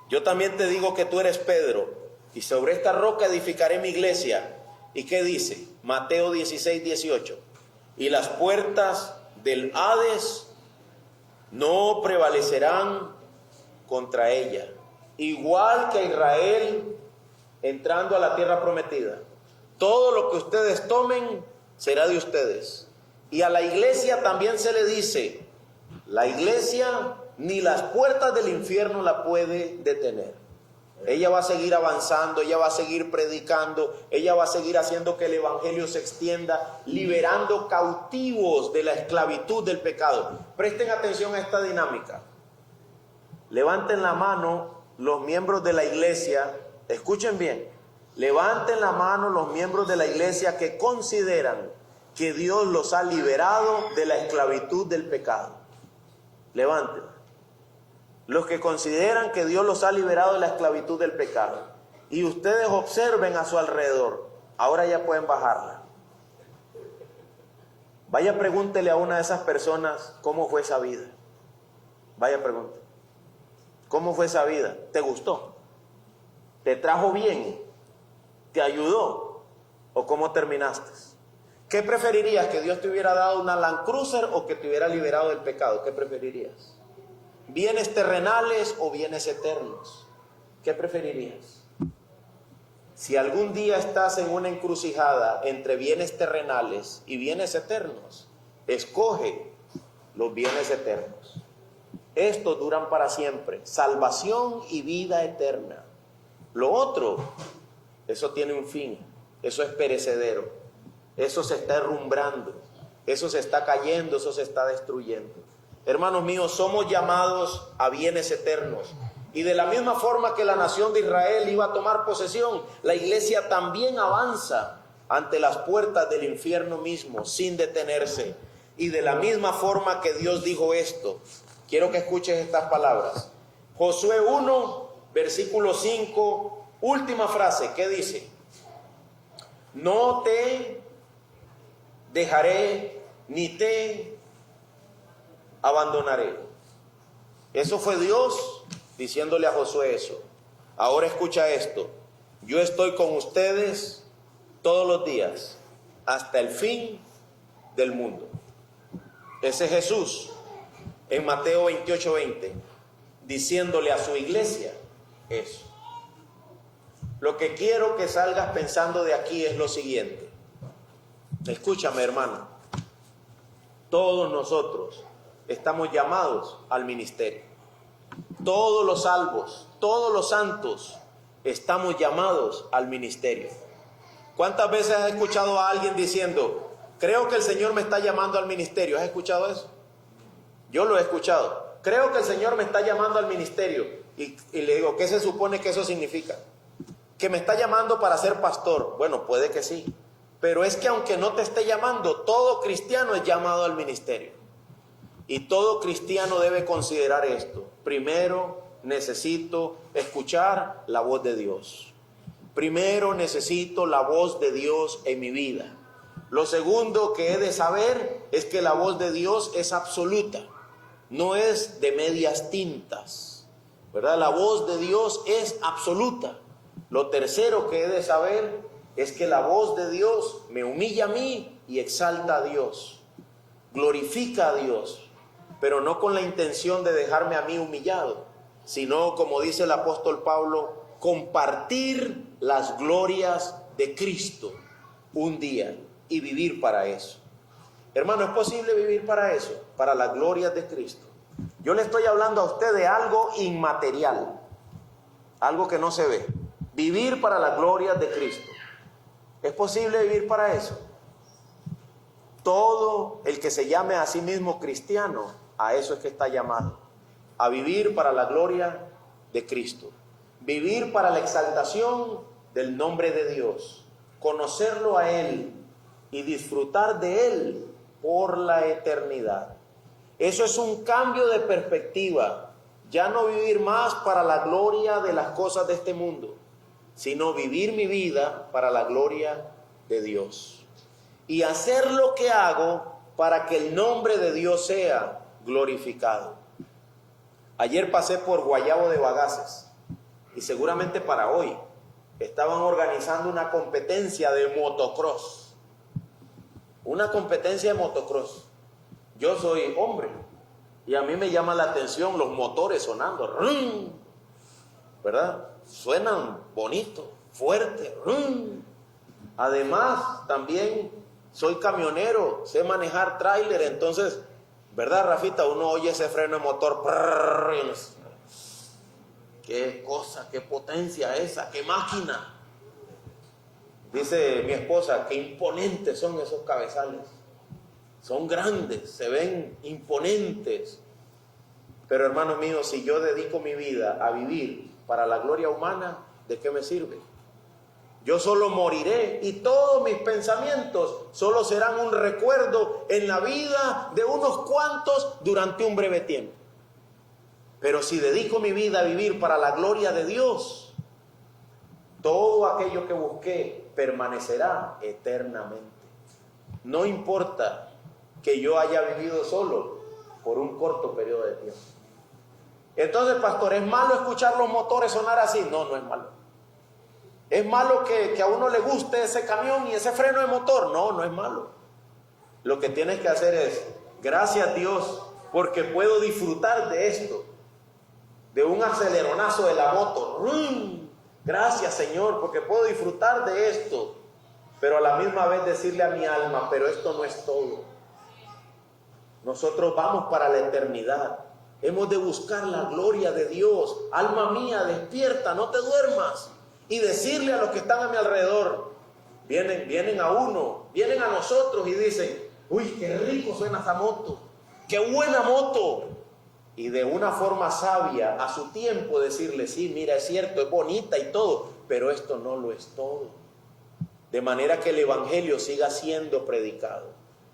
[SPEAKER 1] Yo también te digo que tú eres Pedro, y sobre esta roca edificaré mi iglesia. ¿Y qué dice? Mateo 16, 18. Y las puertas del Hades no prevalecerán contra ella. Igual que Israel entrando a la tierra prometida. Todo lo que ustedes tomen será de ustedes. Y a la iglesia también se le dice, la iglesia ni las puertas del infierno la puede detener. Ella va a seguir avanzando, ella va a seguir predicando, ella va a seguir haciendo que el evangelio se extienda, liberando cautivos de la esclavitud del pecado. Presten atención a esta dinámica. Levanten la mano los miembros de la iglesia, escuchen bien, levanten la mano los miembros de la iglesia que consideran que Dios los ha liberado de la esclavitud del pecado. Levanten. Los que consideran que Dios los ha liberado de la esclavitud del pecado. Y ustedes observen a su alrededor. Ahora ya pueden bajarla. Vaya, pregúntele a una de esas personas cómo fue esa vida. Vaya, pregúntele. ¿Cómo fue esa vida? ¿Te gustó? ¿Te trajo bien? ¿Te ayudó? ¿O cómo terminaste? ¿Qué preferirías? ¿Que Dios te hubiera dado una Land Cruiser o que te hubiera liberado del pecado? ¿Qué preferirías? ¿Bienes terrenales o bienes eternos? ¿Qué preferirías? Si algún día estás en una encrucijada entre bienes terrenales y bienes eternos, escoge los bienes eternos. Estos duran para siempre, salvación y vida eterna. Lo otro, eso tiene un fin, eso es perecedero, eso se está herrumbrando, eso se está cayendo, eso se está destruyendo. Hermanos míos, somos llamados a bienes eternos. Y de la misma forma que la nación de Israel iba a tomar posesión, la iglesia también avanza ante las puertas del infierno mismo, sin detenerse. Y de la misma forma que Dios dijo esto, quiero que escuches estas palabras. Josué 1, versículo 5, última frase, ¿qué dice? No te dejaré ni te abandonaré. Eso fue Dios diciéndole a Josué eso. Ahora escucha esto. Yo estoy con ustedes todos los días hasta el fin del mundo. Ese es Jesús en Mateo 28, 20, diciéndole a su iglesia eso. Lo que quiero que salgas pensando de aquí es lo siguiente. Escúchame, hermano. Todos nosotros estamos llamados al ministerio. Todos los salvos, todos los santos estamos llamados al ministerio. ¿Cuántas veces has escuchado a alguien diciendo, creo que el Señor me está llamando al ministerio? ¿Has escuchado eso? Yo lo he escuchado. Creo que el Señor me está llamando al ministerio. Y le digo, ¿qué se supone que eso significa? ¿Que me está llamando para ser pastor? Bueno, puede que sí. Pero es que aunque no te esté llamando, todo cristiano es llamado al ministerio. Y todo cristiano debe considerar esto. Primero, necesito escuchar la voz de Dios. Primero, necesito la voz de Dios en mi vida. Lo segundo que he de saber es que la voz de Dios es absoluta. No es de medias tintas, ¿verdad? La voz de Dios es absoluta. Lo tercero que he de saber es que la voz de Dios me humilla a mí y exalta a Dios. Glorifica a Dios. Pero no con la intención de dejarme a mí humillado, sino, como dice el apóstol Pablo, compartir las glorias de Cristo un día y vivir para eso. Hermano, ¿es posible vivir para eso? Para las glorias de Cristo. Yo le estoy hablando a usted de algo inmaterial, algo que no se ve. Vivir para las glorias de Cristo. ¿Es posible vivir para eso? Todo el que se llame a sí mismo cristiano, a eso es que está llamado. A vivir para la gloria de Cristo. Vivir para la exaltación del nombre de Dios. Conocerlo a Él y disfrutar de Él por la eternidad. Eso es un cambio de perspectiva. Ya no vivir más para la gloria de las cosas de este mundo, sino vivir mi vida para la gloria de Dios. Y hacer lo que hago para que el nombre de Dios sea glorificado. Ayer pasé por Guayabo de Bagaces y seguramente para hoy estaban organizando una competencia de motocross. Una competencia de motocross. Yo soy hombre y a mí me llama la atención los motores sonando, ¡rum!, ¿verdad? Suenan bonito, fuerte, ¡rum! Además, también soy camionero, sé manejar tráiler, entonces, ¿verdad, Rafita? Uno oye ese freno de motor, ¡prrr! Qué cosa, qué potencia esa, qué máquina. Dice mi esposa, qué imponentes son esos cabezales. Son grandes, se ven imponentes. Pero hermanos míos, si yo dedico mi vida a vivir para la gloria humana, ¿de qué me sirve? Yo solo moriré y todos mis pensamientos solo serán un recuerdo en la vida de unos cuantos durante un breve tiempo. Pero si dedico mi vida a vivir para la gloria de Dios, todo aquello que busqué permanecerá eternamente. No importa que yo haya vivido solo por un corto periodo de tiempo. Entonces, pastor, ¿es malo escuchar los motores sonar así? No, no es malo. ¿Es malo que a uno le guste ese camión y ese freno de motor? No, no es malo. Lo que tienes que hacer es, gracias a Dios, porque puedo disfrutar de esto, de un aceleronazo de la moto. Gracias, Señor, porque puedo disfrutar de esto, pero a la misma vez decirle a mi alma, pero esto no es todo. Nosotros vamos para la eternidad. Hemos de buscar la gloria de Dios. Alma mía, despierta, no te duermas. Y decirle a los que están a mi alrededor, vienen a uno, vienen a nosotros y dicen, uy, qué rico suena esa moto, qué buena moto. Y de una forma sabia, a su tiempo, decirle, sí, mira, es cierto, es bonita y todo, pero esto no lo es todo. De manera que el evangelio siga siendo predicado,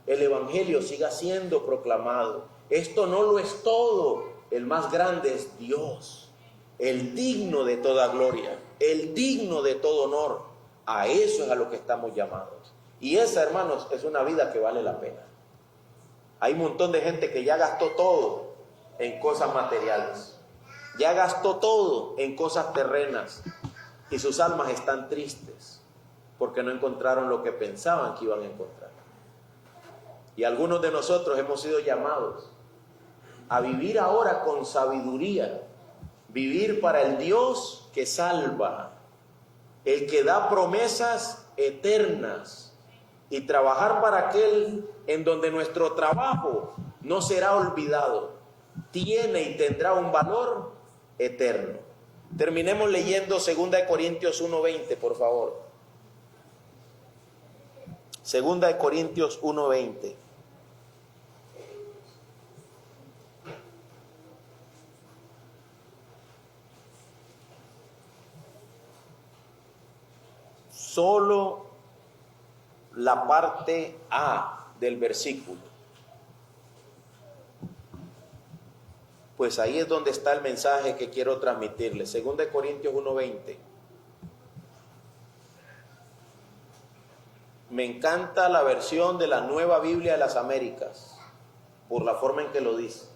[SPEAKER 1] el evangelio siga siendo proclamado. Esto no lo es todo, el más grande es Dios, el digno de toda gloria, el digno de todo honor. A eso es a lo que estamos llamados. Y esa, hermanos, es una vida que vale la pena. Hay un montón de gente que ya gastó todo en cosas materiales, ya gastó todo en cosas terrenas y sus almas están tristes porque no encontraron lo que pensaban que iban a encontrar. Y algunos de nosotros hemos sido llamados a vivir ahora con sabiduría, vivir para el Dios que salva, el que da promesas eternas, y trabajar para aquel en donde nuestro trabajo no será olvidado, tiene y tendrá un valor eterno. Terminemos leyendo 2 Corintios 1:20, por favor. 2 Corintios 1:20. Solo la parte A del versículo. Pues ahí es donde está el mensaje que quiero transmitirles. 2 Corintios 1:20. Me encanta la versión de la Nueva Biblia de las Américas, por la forma en que lo dice.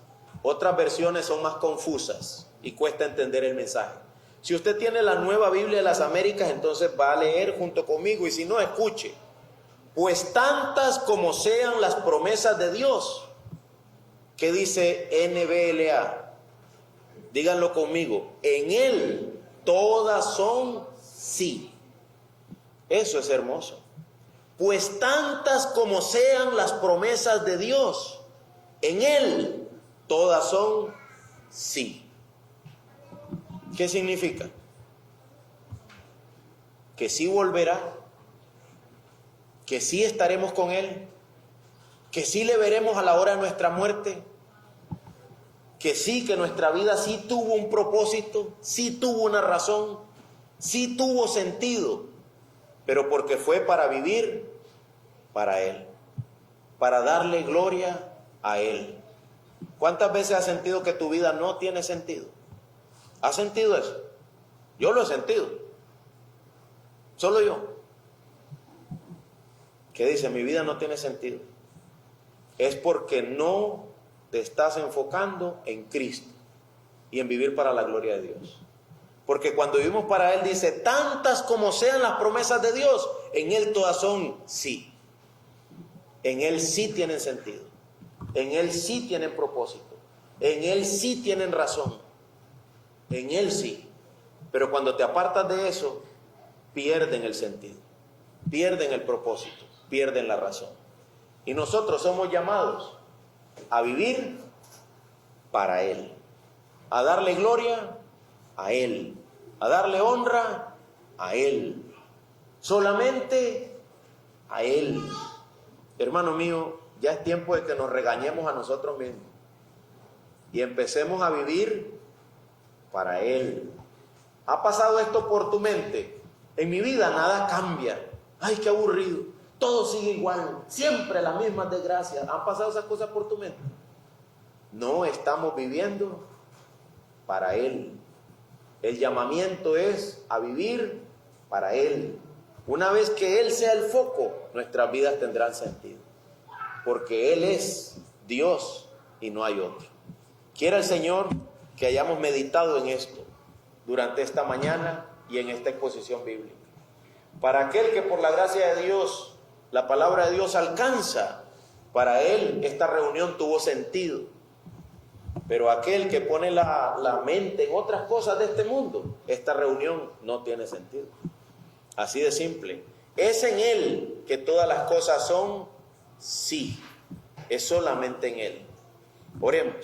[SPEAKER 1] Otras versiones son más confusas y cuesta entender el mensaje. Si usted tiene la Nueva Biblia de las Américas, entonces va a leer junto conmigo, y si no, escuche. Pues tantas como sean las promesas de Dios. ¿Qué dice NBLA? Díganlo conmigo. En Él todas son sí. Eso es hermoso. Pues tantas como sean las promesas de Dios, en Él todas son sí. ¿Qué significa? Que sí volverá, que sí estaremos con Él, que sí le veremos a la hora de nuestra muerte, que sí, que nuestra vida sí tuvo un propósito, sí tuvo una razón, sí tuvo sentido, pero porque fue para vivir para Él, para darle gloria a Él. ¿Cuántas veces has sentido que tu vida no tiene sentido? ¿Has sentido eso? Yo lo he sentido. Solo yo. ¿Qué dice? Mi vida no tiene sentido. Es porque no te estás enfocando en Cristo y en vivir para la gloria de Dios. Porque cuando vivimos para Él, dice, tantas como sean las promesas de Dios, en Él todas son sí. En Él sí tienen sentido. En Él sí tienen propósito. En Él sí tienen razón. En Él sí. Pero cuando te apartas de eso, pierden el sentido, pierden el propósito, pierden la razón. Y nosotros somos llamados a vivir para Él, a darle gloria a Él, a darle honra a Él, solamente a Él. Hermano mío, ya es tiempo de que nos regañemos a nosotros mismos y empecemos a vivir para Él. ¿Ha pasado esto por tu mente? En mi vida nada cambia. Ay, qué aburrido. Todo sigue igual. Siempre las mismas desgracias. ¿Han pasado esas cosas por tu mente? No estamos viviendo para Él. El llamamiento es a vivir para Él. Una vez que Él sea el foco, nuestras vidas tendrán sentido. Porque Él es Dios y no hay otro. Quiera el Señor que hayamos meditado en esto durante esta mañana y en esta exposición bíblica. Para aquel que por la gracia de Dios, la palabra de Dios alcanza, para él esta reunión tuvo sentido. Pero aquel que pone la mente en otras cosas de este mundo, esta reunión no tiene sentido. Así de simple. Es en Él que todas las cosas son sí. Es solamente en Él. Oremos.